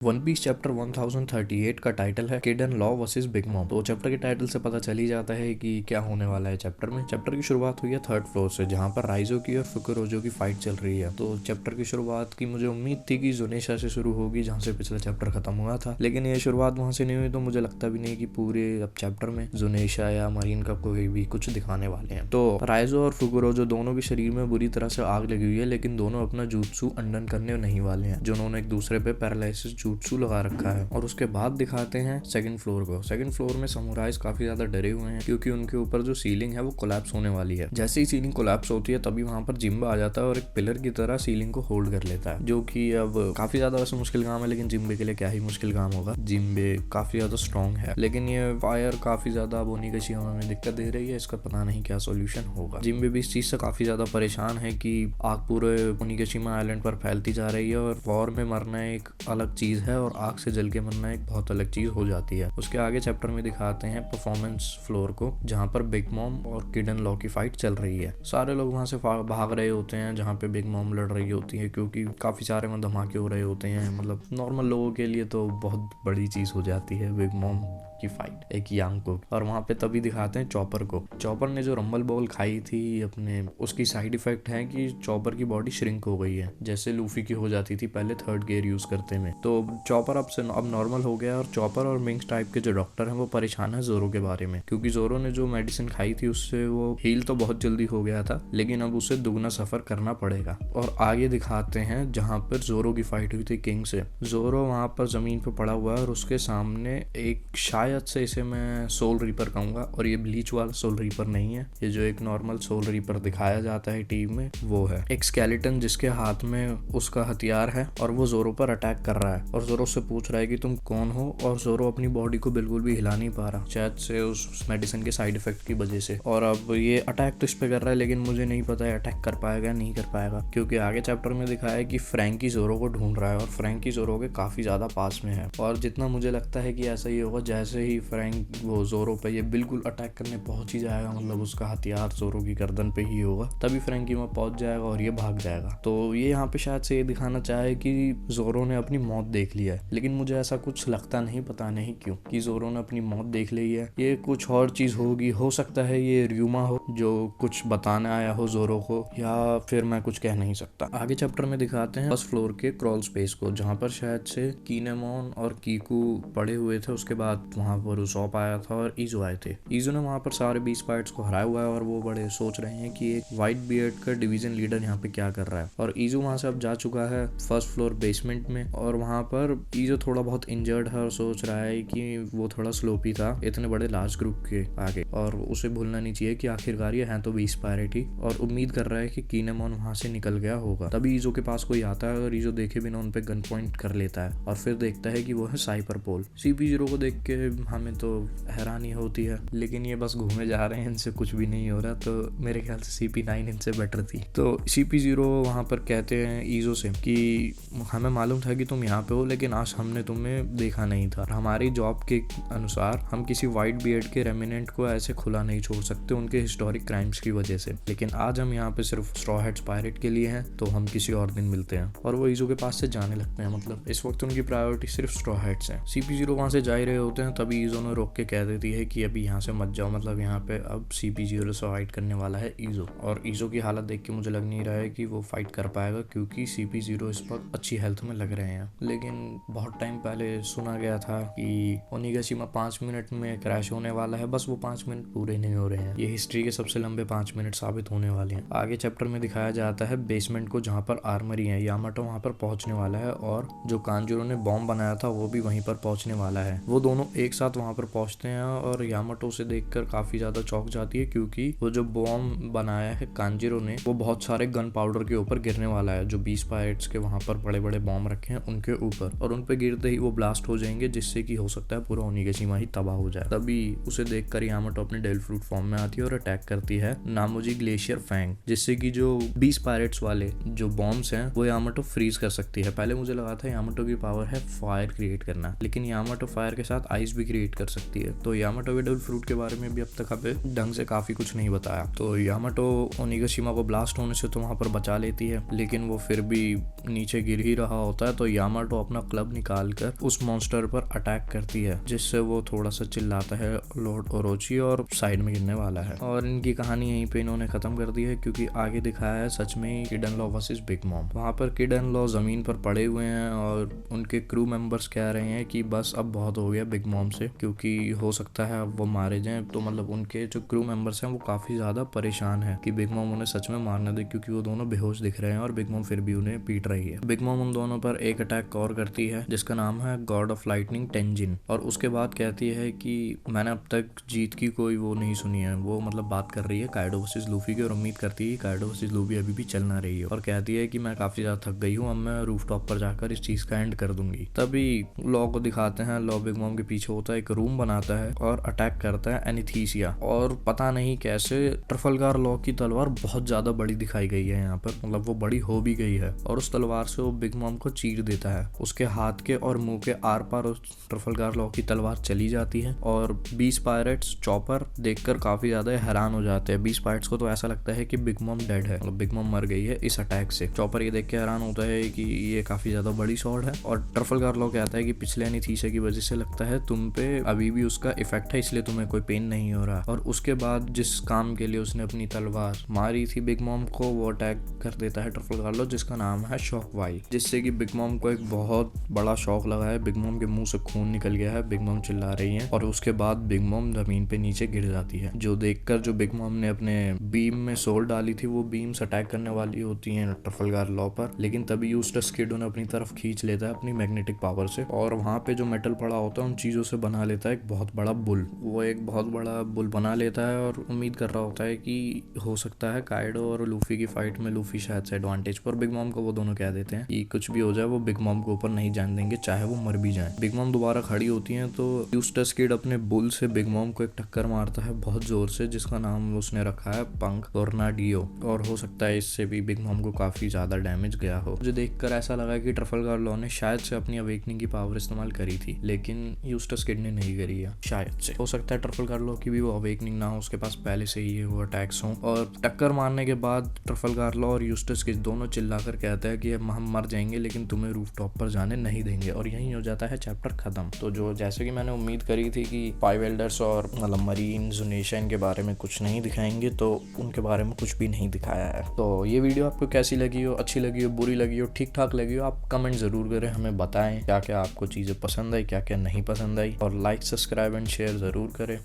One piece chapter 1038 का title है kid and law versus big mom. तो chapter के टाइटल से पता चल ही जाता है कि क्या होने वाला है चैप्टर में। चैप्टर की शुरुआत हुई है थर्ड फ्लोर से, जहां पर राइजो की और फुकुरोजो की फाइट चल रही है। तो चैप्टर की शुरुआत की मुझे उम्मीद थी कि जुनेशा से शुरू होगी, जहां से पिछला चैप्टर खत्म हुआ था, लेकिन ये शुरुआत वहां से नहीं हुई। तो मुझे लगता भी नहीं कि पूरे अब चैप्टर में जुनेशा या मरीन का कोई भी कुछ दिखाने वाले हैं। तो राइजो और फुकुरोजो दोनों के शरीर में बुरी तरह से आग लगी हुई है, लेकिन दोनों अपना jutsu अंडन करने नहीं वाले हैं, जिन्होंने एक दूसरे पे पैरालिसिस jutsu लगा रखा है। और उसके बाद दिखाते हैं सेकंड फ्लोर को। सेकंड फ्लोर में समुराइज काफी ज्यादा डरे हुए हैं, क्योंकि उनके ऊपर जो सीलिंग है वो कोलैप्स होने वाली है। जैसे ही सीलिंग कोलैप्स होती है तभी वहां पर जिम्बा आ जाता है और एक पिलर की तरह सीलिंग को होल्ड कर लेता है, जो कि अब काफी ज्यादा वैसे मुश्किल काम है, लेकिन जिम्बे के लिए क्या ही मुश्किल काम होगा। जिम्बे काफी ज्यादा स्ट्रॉन्ग है, लेकिन ये फायर काफी ज्यादा ओनिगाशिमा में दिक्कत दे रही है। इसका पता नहीं क्या सोल्यूशन होगा। जिम्बे भी इस चीज से काफी ज्यादा परेशान है कि आग पूरे ओनिगाशिमा आइलैंड पर फैलती जा रही है, और वॉर में मरना एक अलग चीज है और आग से जल के मरना एक बहुत अलग चीज हो जाती है। उसके आगे चैप्टर में दिखाते हैं परफॉर्मेंस फ्लोर को, जहां पर बिग मॉम और किड एंड लॉ की फाइट चल रही है। सारे लोग वहां से भाग रहे होते हैं जहां पे बिग मॉम लड़ रही होती है, क्योंकि काफी सारे में धमाके हो रहे होते हैं। मतलब नॉर्मल लोगों के लिए तो बहुत बड़ी चीज हो जाती है बिग मॉम की फाइट एक यांग को। और वहां पे तभी दिखाते हैं चॉपर को। चॉपर ने जो रंबल बॉल खाई थी अपने, उसकी साइड इफेक्ट है कि चॉपर की बॉडी श्रिंक हो गई है, जैसे लूफी की हो जाती थी पहले थर्ड गियर यूज करते में। तो चॉपर अब नॉर्मल हो गया। और चॉपर और मिंक्स टाइप के जो डॉक्टर हैं वो परेशान है जोरो के बारे में, क्योंकि जोरो ने जो मेडिसिन खाई थी उससे वो हील तो बहुत जल्दी हो गया था, लेकिन अब उसे दुगना सफर करना पड़ेगा। और आगे दिखाते हैं जहां पर जोरो की फाइट हुई थी किंग से। जोरो वहां पर जमीन पर पड़ा हुआ है और उसके सामने एक शायद से इसे मैं सोल रीपर कहूंगा, और ये ब्लीच वाला सोल रीपर नहीं है, ये जो एक नॉर्मल सोल रीपर दिखाया जाता है टीम में वो है। एक स्केलेटन जिसके हाथ में उसका हथियार है और वो जोरो पर अटैक कर रहा है, और जोरो से पूछ रहा है कि तुम कौन हो। और जोरो अपनी बॉडी को बिल्कुल भी हिला नहीं पा रहा, शायद से उस मेडिसिन के साइड इफेक्ट की वजह से। और अब ये अटैक तो इस पे कर रहा है, लेकिन मुझे नहीं पता है अटैक कर पाएगा नहीं कर पाएगा, क्योंकि आगे चैप्टर में दिखाया है कि फ्रैंकी जोरो को ढूंढ रहा है, और फ्रैंकी जोरो के काफी ज्यादा पास में है। और जितना मुझे लगता है कि ऐसा ही होगा, जैसे ही फ्रैंक वो जोरो पे ये बिल्कुल अटैक करने पहुंच ही जाएगा, मतलब उसका हथियार जोरो की गर्दन पे ही होगा, तभी फ्रैंकी वहां पहुंच जाएगा और ये भाग जाएगा। तो ये यहाँ पे शायद से ये दिखाना चाहे कि जोरो ने अपनी मौत देख लिया है, लेकिन मुझे ऐसा कुछ लगता नहीं, पता नहीं क्यों, कि जोरो ने अपनी मौत देख ली है। ये कुछ और चीज होगी, हो सकता है ये र्यूमा हो जो कुछ बताने आया हो जोरो को, या फिर मैं कुछ कह नहीं सकता। आगे चैप्टर में दिखाते हैं फर्स्ट फ्लोर के क्रॉल स्पेस को, जहाँ पर शायद से कीनेमोन और कीकू पड़े हुए थे। उसके बाद वहां पर उसॉप आया था और ईजो आए थे। ईजो ने वहां पर सारे 20 पार्ट्स को हराया हुआ है, और वो बड़े सोच रहे हैं कि एक व्हाइट बियर्ड का डिवीजन लीडर यहाँ पे क्या कर रहा है। और ईजो वहां से अब जा चुका है फर्स्ट फ्लोर बेसमेंट में, और वहां पर ईजो थोड़ा बहुत इंजर्ड है और सोच रहा है कि वो थोड़ा स्लोपी था इतने बड़े लार्ज ग्रुप के आगे, और उसे भूलना नहीं चाहिए कि आखिरकार ये है तो 20 पायरेट ही। और उम्मीद कर रहा है कि कीनेमोन वहां से निकल गया होगा। तभी ईजो के पास कोई आता है और ईजो देखे बिना उन पे गन पॉइंट कर लेता है, और फिर देखता है कि वो है साइपरपोल। CP0 को देख के हमें तो हैरानी होती है, लेकिन ये बस घूमे जा रहे हैं, इनसे कुछ भी नहीं हो रहा। तो मेरे ख्याल से CP9 इनसे बेटर थी। तो CP0 वहां पर कहते हैं ईजो से कि हमें मालूम था कि तुम यहाँ पे हो, लेकिन आज हमने तुम्हें देखा नहीं था। हमारी जॉब के अनुसार हम किसी व्हाइट बियर्ड के रेमिनेंट को ऐसे खुला नहीं छोड़ सकते उनके हिस्टोरिक क्राइम्स की वजह से, लेकिन आज हम यहाँ पे सिर्फ स्ट्रॉ हेड्स पायरेट के लिए हैं, तो हम किसी और दिन मिलते हैं। और वो ईजो के पास से जाने लगते हैं, मतलब इस वक्त उनकी प्रायोरिटी सिर्फ स्ट्रॉ हेड्स है। CP0 वहां से जा ही रहे होते हैं, तभी ईजो ने रोक के कह देती है कि अभी यहाँ से मत जाओ, मतलब यहाँ पे अब CP0 से फाइट करने वाला है ईजो। और ईजो की हालत देख के मुझे लग नहीं रहा है कि वो फाइट कर पाएगा, क्योंकि CP0 इस वक्त अच्छी हेल्थ में लग रहे हैं। लेकिन बहुत टाइम पहले सुना गया था कि ओनिगाशिमा 5 मिनट में क्रैश होने वाला है, बस वो 5 मिनट पूरे नहीं हो रहे हैं। ये हिस्ट्री के सबसे लंबे 5 मिनट साबित होने वाले हैं। आगे चैप्टर में दिखाया जाता है बेसमेंट को, जहाँ पर आर्मरी है। यामाटो वहाँ पर पहुंचने वाला है, और जो कांजूरो ने बॉम्ब बनाया था वो भी वहीं पर पहुंचने वाला है। वो दोनों एक साथ वहां पर पहुंचते हैं, और यामाटो उसे देखकर काफी ज्यादा चौंक जाती है, क्योंकि वो जो बॉम्ब बनाया है कांजिरो ने वो बहुत सारे गन पाउडर के ऊपर गिरने वाला है, जो 20 पायरेट्स के वहां पर बड़े बड़े बॉम्ब रखे हैं उनके ऊपर, और उन पे गिरते ही वो ब्लास्ट हो जाएंगे, जिससे कि हो सकता है पूरा ओनिगाशिमा ही तबाह हो जाए। तभी उसे देखकर यामाटो अपने डेविल फ्रूट फॉर्म में आती है और अटैक करती है नामोजी ग्लेशियर फैंग, जिससे कि जो 20 पायरेट्स वाले जो बॉम्ब्स हैं वो यामाटो फ्रीज कर सकती है। पहले मुझे लगा था यामाटो की पावर है फायर क्रिएट करना, लेकिन यामाटो फायर के साथ आइस भी क्रिएट कर सकती है। तो यामाटो के डेविल फ्रूट के बारे में भी अब तक हमें ढंग से काफी कुछ नहीं बताया। तो यामाटो ओनिगाशिमा को ब्लास्ट होने से तो वहां पर बचा लेती है, लेकिन वो फिर भी नीचे गिर ही रहा होता है। तो यामाटो अपना क्लब निकाल कर उस मॉन्स्टर पर अटैक करती है, जिससे वो थोड़ा सा चिल्लाता है लॉर्ड ओरोची और साइड में गिरने वाला है। और इनकी कहानी यहीं पे इन्होंने खत्म कर दी है, क्योंकि आगे दिखाया है सच में ही kid and law versus big mom. वहाँ पर किड एंड लॉ जमीन पर पड़े हुए हैं और उनके क्रू मेंबर्स कह रहे हैं कि बस अब बहुत हो गया बिग मॉम से, क्योंकि हो सकता है अब वो मारे जाएं। तो मतलब उनके जो क्रू मेंबर्स हैं वो काफी ज्यादा परेशान है कि बिग मॉम उन्हें सच में मारना दे, क्योंकि वो दोनों बेहोश दिख रहे हैं और बिग मॉम फिर भी उन्हें पीट रही है। बिग मॉम उन दोनों पर एक अटैक और करती है जिसका नाम है गॉड ऑफ लाइटनिंग टेंजिन, और उसके बाद कहती है कि मैंने अब तक जीत की कोई वो नहीं सुनी है। वो मतलब बात कर रही है काइडो वर्सेस लूफी की और उम्मीद करती है कि काइडो वर्सेस लूफी अभी भी चल ना रही है, और कहती है कि मैं काफी ज्यादा थक गई हूँ, अब मैं रूफ टॉप पर जाकर इस चीज का एंड कर दूंगी। तभी लॉ को दिखाते हैं, लॉ बिग मॉम के पीछे होता है, एक रूम बनाता है और अटैक करता है एनीथीसिया। और पता नहीं कैसे ट्रफलगार लॉ की तलवार बहुत ज्यादा बड़ी दिखाई गई है यहाँ पर, मतलब वो बड़ी हो भी गई है, और उस तलवार से वो बिग मॉम को चीर देता है। उसके हाथ के और मुंह के आर पार उस ट्रफलगार लॉ की तलवार चली जाती है और 20 पायरेट्स चॉपर देखकर काफी ज्यादा हैरान हो जाते हैं। 20 पायरेट्स को तो ऐसा लगता है कि बिग मॉम डेड है, मतलब बिग मॉम मर गई है इस अटैक से। चॉपर ये देख के हैरान होता है कि ये काफी ज्यादा बड़ी स्वॉर्ड है, और ट्रफलगार लॉ कहता है कि पिछले एनीथीसिया की वजह से लगता है तुम पे अभी भी उसका इफेक्ट है, इसलिए तुम्हें कोई पेन नहीं हो रहा। और उसके बाद जिस काम के लिए उसने अपनी तलवार मारी थी बिग मॉम को, वो अटैक कर देता है ट्रफलगार लॉ, जिसका नाम है शॉक वाई, जिससे कि बिग मॉम को एक बहुत बड़ा शॉक लगा है। बिग मॉम के मुंह से खून निकल गया है, बिग मॉम चिल्ला रही है, और उसके बाद बिग मॉम जमीन पे नीचे गिर जाती है। जो देखकर जो बिग मॉम ने अपने बीम में सोल डाली थी, वो बीम्स अटैक करने वाली होती हैं ट्रफलगार लॉ पर, लेकिन तभी यूस्टस किड उन्हें अपनी तरफ खींच लेता है अपनी मैग्नेटिक पावर से, और वहाँ पे जो मेटल पड़ा होता है उन चीजों से बना लेता है एक बहुत बड़ा बुल। वो एक बहुत बड़ा बुल बना लेता है और उम्मीद कर रहा होता है कि हो सकता है काइडो और लूफी की फाइट में लूफी शायद से एडवांटेज पर। बिग मॉम को वो दोनों कह देते हैं कि कुछ भी हो जाए वो बिग मॉम के ऊपर नहीं जान देंगे, चाहे वो मर भी जाए। बिग मॉम दोबारा खड़ी होती है तो यूस्टस किड अपने बुल से बिग मॉम को एक टक्कर मारता है बहुत जोर से, जिसका नाम उसने रखा है पंख टोर्नाडियो, और हो सकता है इससे भी बिग मॉम को काफी ज्यादा डैमेज गया हो। मुझे देखकर ऐसा लगा कि ट्रफलगार लॉ ने शायद से अपनी अवेकनिंग की पावर इस्तेमाल करी थी, लेकिन यूस्टस किड ने नहीं करी है। शायद से हो सकता है ट्रफलगार लॉ की भी वो अवेकनिंग ना हो, उसके पास पहले से ही वो अटैक्स हों। और टक्कर मारने के बाद ट्रफलगार लॉ और यूस्टस किड दोनों चिल्लाकर कहते हैं कि हम मर जाएंगे लेकिन तुम्हें रूफ टॉप पर जाने नहीं देंगे, और यहीं हो जाता है चैप्टर खत्म। तो जो जैसे कि मैंने उम्मीद करी थी कि 5 एल्डर्स और मतलब मरीन जुनेशा इनके बारे में कुछ नहीं दिखाएंगे, तो उनके बारे में कुछ भी नहीं दिखाया है। तो ये वीडियो आपको कैसी लगी हो, अच्छी लगी हो, बुरी लगी हो, ठीक ठाक लगी हो, आप कमेंट जरूर करें, हमें बताएं क्या क्या आपको चीजें पसंद आई, क्या क्या नहीं पसंद आई, और लाइक सब्सक्राइब एंड शेयर जरूर करें।